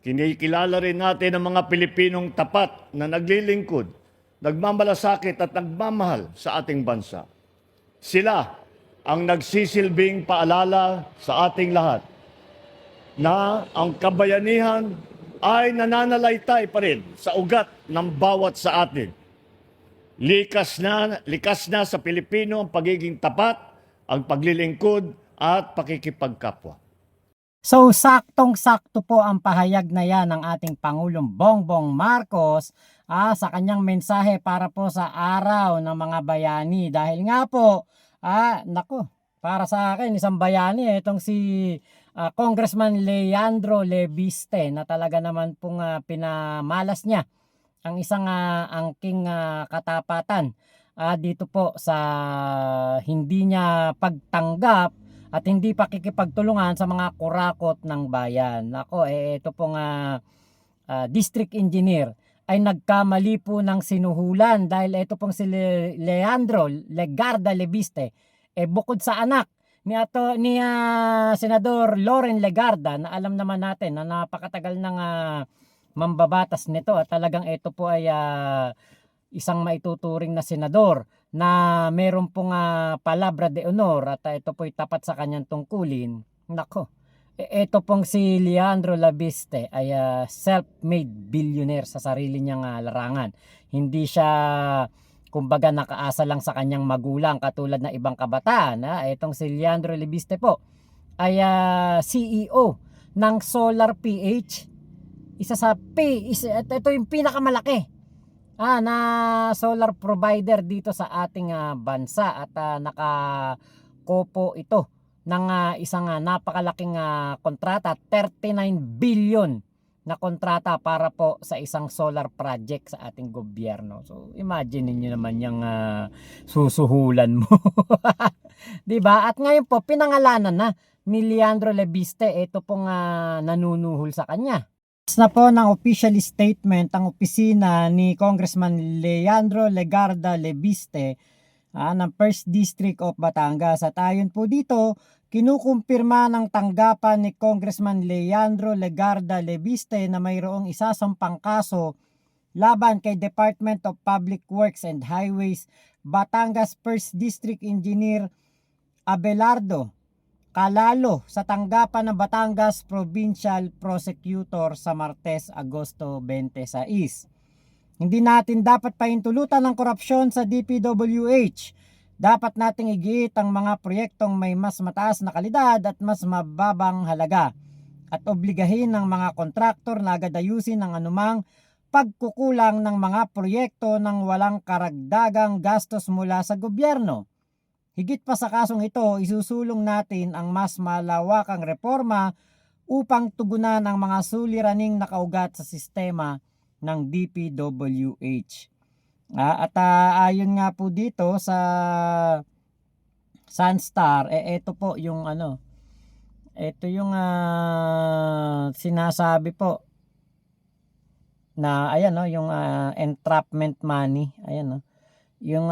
Kinikilala rin natin ang mga Pilipinong tapat na naglilingkod, nagmamalasakit at nagmamahal sa ating bansa. Sila ang nagsisilbing paalala sa ating lahat na ang kabayanihan ay nananalaytay pa rin sa ugat ng bawat sa atin. Likas na sa Pilipino ang pagiging tapat, ang paglilingkod at pakikipagkapwa. So saktong-sakto po ang pahayag na yan ng ating Pangulong Bongbong Marcos sa kanyang mensahe para po sa araw ng mga bayani. Dahil nga po, nako, para sa akin isang bayani itong si Congressman Leandro Lebiste na talaga naman pong pinamalas niya ang isang angking katapatan dito po sa hindi niya pagtanggap at hindi pakikipagtulungan sa mga kurakot ng bayan. Ako, ito pong district engineer ay nagkamali po ng sinuhulan dahil ito pong si Leandro Legarda Lebiste, bukod sa anak ni Senador Loren Legarda na alam naman natin na napakatagal ng mambabatas nito at talagang ito po ay isang maituturing na senador na meron pong palabra de honor at ito po'y tapat sa kanyang tungkulin. Nako, ito pong si Leandro Lebiste ay self-made billionaire sa sarili niyang larangan. Hindi siya kumbaga nakaasa lang sa kanyang magulang katulad na ibang kabataan. Itong si Leandro Lebiste po ay CEO ng Solar PH. Ito yung pinakamalaki na solar provider dito sa ating bansa at nakakopo ito ng isang napakalaking kontrata, 39 billion na kontrata para po sa isang solar project sa ating gobyerno. So imagine niyo naman yung susuhulan mo. 'Di ba? At ngayon po pinangalanan na ni Leandro Lebiste ito pong nanunuhol sa kanya. Na po ng official statement ang opisina ni Congressman Leandro Legarda Lebiste ng 1st District of Batangas. At ayon po dito, kinukumpirma ng tanggapan ni Congressman Leandro Legarda Lebiste na mayroong isasampang kaso laban kay Department of Public Works and Highways Batangas 1st District Engineer Abelardo Calalo sa tanggapan ng Batangas Provincial Prosecutor sa Martes, Agosto 26. Hindi natin dapat pahintulutan ng korupsyon sa DPWH. Dapat nating igiit ang mga proyektong may mas mataas na kalidad at mas mababang halaga at obligahin ng mga kontraktor na agad ayusin ang anumang pagkukulang ng mga proyekto ng walang karagdagang gastos mula sa gobyerno. Higit pa sa kasong ito, isusulong natin ang mas malawakang reforma upang tugunan ang mga suliraning nakaugat sa sistema ng DPWH. At ayon nga po dito sa Sunstar, ito po yung ito yung sinasabi po na ayan yung entrapment money, ayan yung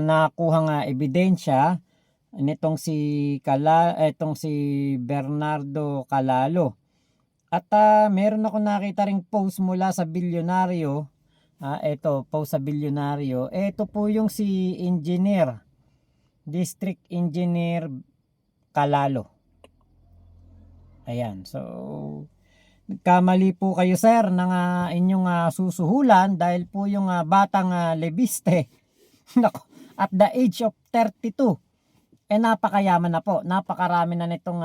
nakuhang ebidensya nitong itong si Bernardo Calalo. At meron ako nakita ring post mula sa bilyonaryo. Ito post sa bilyonaryo. Ito po yung si District Engineer Calalo. Ayan, so nagkamali po kayo sir ng inyong susuhulan dahil po yung batang Lebiste at the age of 32 napakayaman na po, napakarami na nitong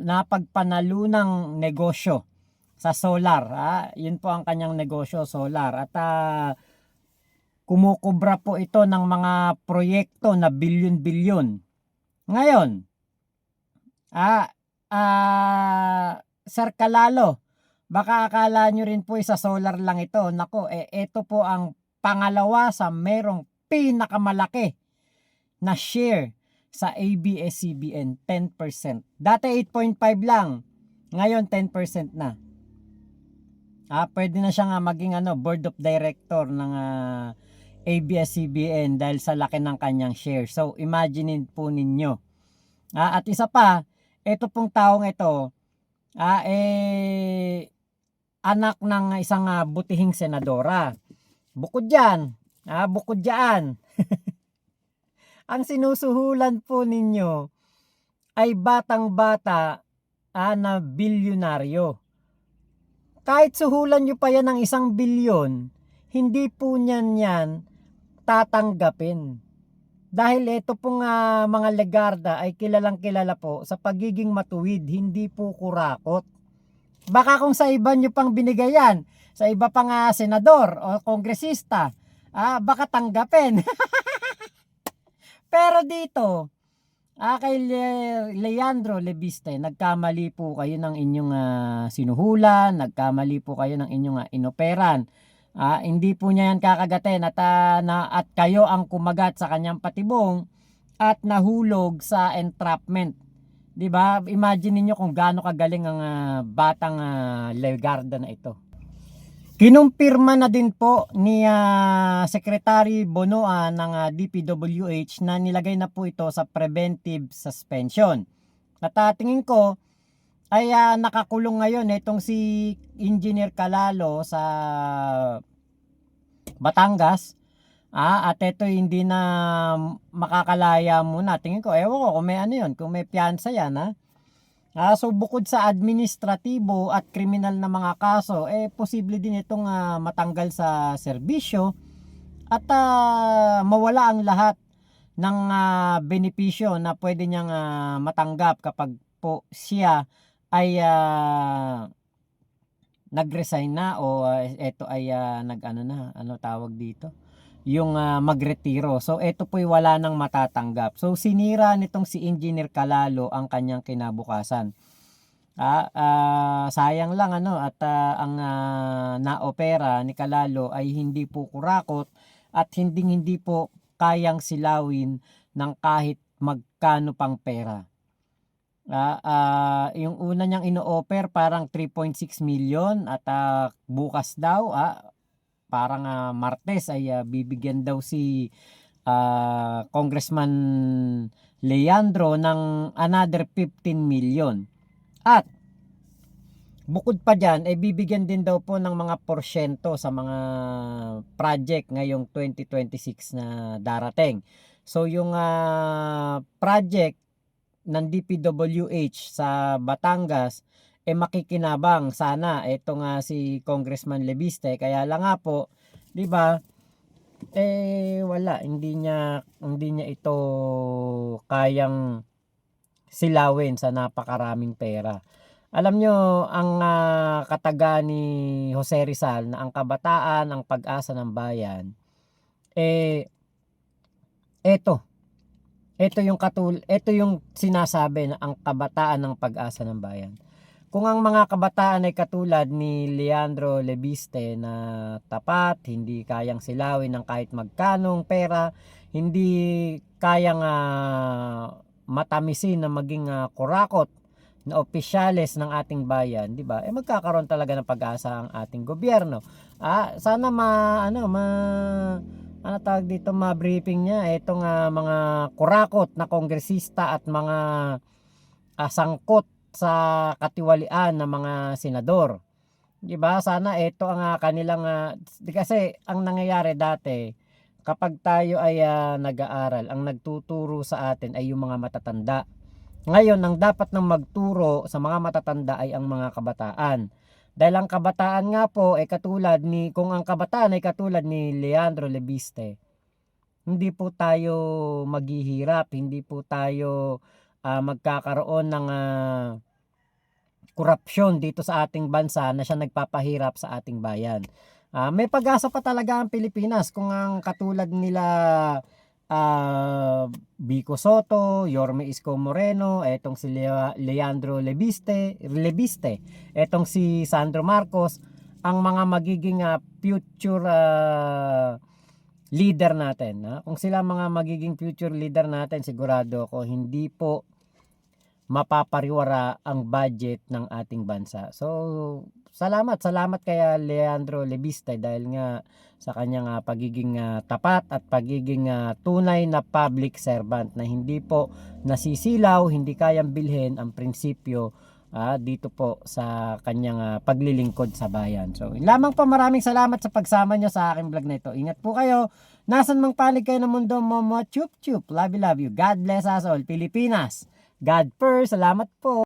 napagpanalunang negosyo sa solar. Yun po ang kanyang negosyo, solar, at kumukubra po ito ng mga proyekto na bilyon-bilyon. Ngayon Sir Calalo, baka akala nyo rin po sa solar lang ito. Nako, ito po ang pangalawa sa merong pinakamalaki na share sa ABS-CBN, 10%. Dati 8.5 lang, ngayon 10% na. Pwede na siya nga maging board of director ng ABS-CBN dahil sa laki ng kanyang share. So imagine po ninyo. At isa pa, ito pong taong ito Anak ng isang butihing senadora. Bukod diyan, bukod diyan, ang sinusuhulan po ninyo ay batang-bata na bilyonaryo. Kahit suhulan nyo pa yan ng 1 bilyon, hindi po yan tatanggapin. Dahil ito pong mga Legarda ay kilalang kilala po sa pagiging matuwid, hindi po kurakot. Baka kung sa iba nyo pang binigay yan, sa iba pang senador o kongresista, baka tanggapin. Pero dito, kay Leandro Lebiste, nagkamali po kayo ng inyong sinuhulan, nagkamali po kayo ng inyong inoperan. Hindi po niya yan kakagatin at kayo ang kumagat sa kanyang patibong at nahulog sa entrapment. 'Di ba? Imagine niyo kung gaano kagaling ang batang Legarda na ito. Kinumpirma na din po ni Secretary Bonoa ng DPWH na nilagay na po ito sa preventive suspension. At tingin ko ay nakakulong ngayon itong si Engineer Calalo sa Batangas. At ito hindi na makakalaya muna. Tingin ko, ewan ko kung may ano yun, kung may piyansa yan So bukod sa administratibo at kriminal na mga kaso, posible din itong matanggal sa serbisyo at mawala ang lahat ng benepisyo na pwede niyang matanggap kapag po siya ay nag-resign na o ito ay ano tawag dito? Yung magretiro. So ito po'y wala nang matatanggap. So sinira nitong si Engineer Calalo ang kanyang kinabukasan. Sayang lang at ang naopera ni Calalo ay hindi po kurakot at hindi po kayang silawin ng kahit magkano pang pera. Yung una niyang ino-offer parang 3.6 million at bukas daw parang Martes ay bibigyan daw si Congressman Leandro ng another 15 million. At bukod pa dyan, bibigyan din daw po ng mga porsyento sa mga project ngayong 2026 na darating. So yung project ng DPWH sa Batangas makikinabang sana itong si Congressman Lebiste, kaya lang nga po 'di ba wala, hindi niya ito kayang silawin sa napakaraming pera. Alam nyo ang kataga ni Jose Rizal na ang kabataan ang pag-asa ng bayan, ito yung sinasabi na ang kabataan ng pag-asa ng bayan. Kung ang mga kabataan ay katulad ni Leandro Lebiste na tapat, hindi kayang silawin ng kahit magkanong pera, hindi kayang matamisin na maging kurakot na opisyales ng ating bayan, di ba? Magkakaroon talaga ng pag-asa ang ating gobyerno. Sana tawag dito, ma-briefing niya itong mga kurakot na kongresista at mga sangkot sa katiwalian ng mga senador. 'Di ba? Sana ito ang kanilang kasi ang nangyayari dati kapag tayo ay nag-aaral, ang nagtuturo sa atin ay yung mga matatanda. Ngayon, ang dapat nang magturo sa mga matatanda ay ang mga kabataan. Dahil ang kabataan nga po kung ang kabataan ay katulad ni Leandro Lebiste, hindi po tayo maghihirap, hindi po tayo magkakaroon ng korupsyon dito sa ating bansa na siya nagpapahirap sa ating bayan. May pag-asa pa talaga ang Pilipinas kung ang katulad nila Vico Soto, Yorme Isko Moreno, etong si Leandro Lebiste, etong si Sandro Marcos, ang mga magiging future leader natin. Kung sila mga magiging future leader natin, sigurado ako hindi po mapapariwara ang budget ng ating bansa. So, salamat kay Leandro Lebiste dahil nga sa kanyang pagiging tapat at pagiging tunay na public servant na hindi po nasisilaw, hindi kayang bilhin ang prinsipyo dito po sa kanyang paglilingkod sa bayan. So, yun lamang po, maraming salamat sa pagsama nyo sa aking vlog na ito. Ingat po kayo. Nasan mang panig kayo ng mundo, momo, chup chup. Love you, love you. God bless us all. Pilipinas. God first. Salamat po.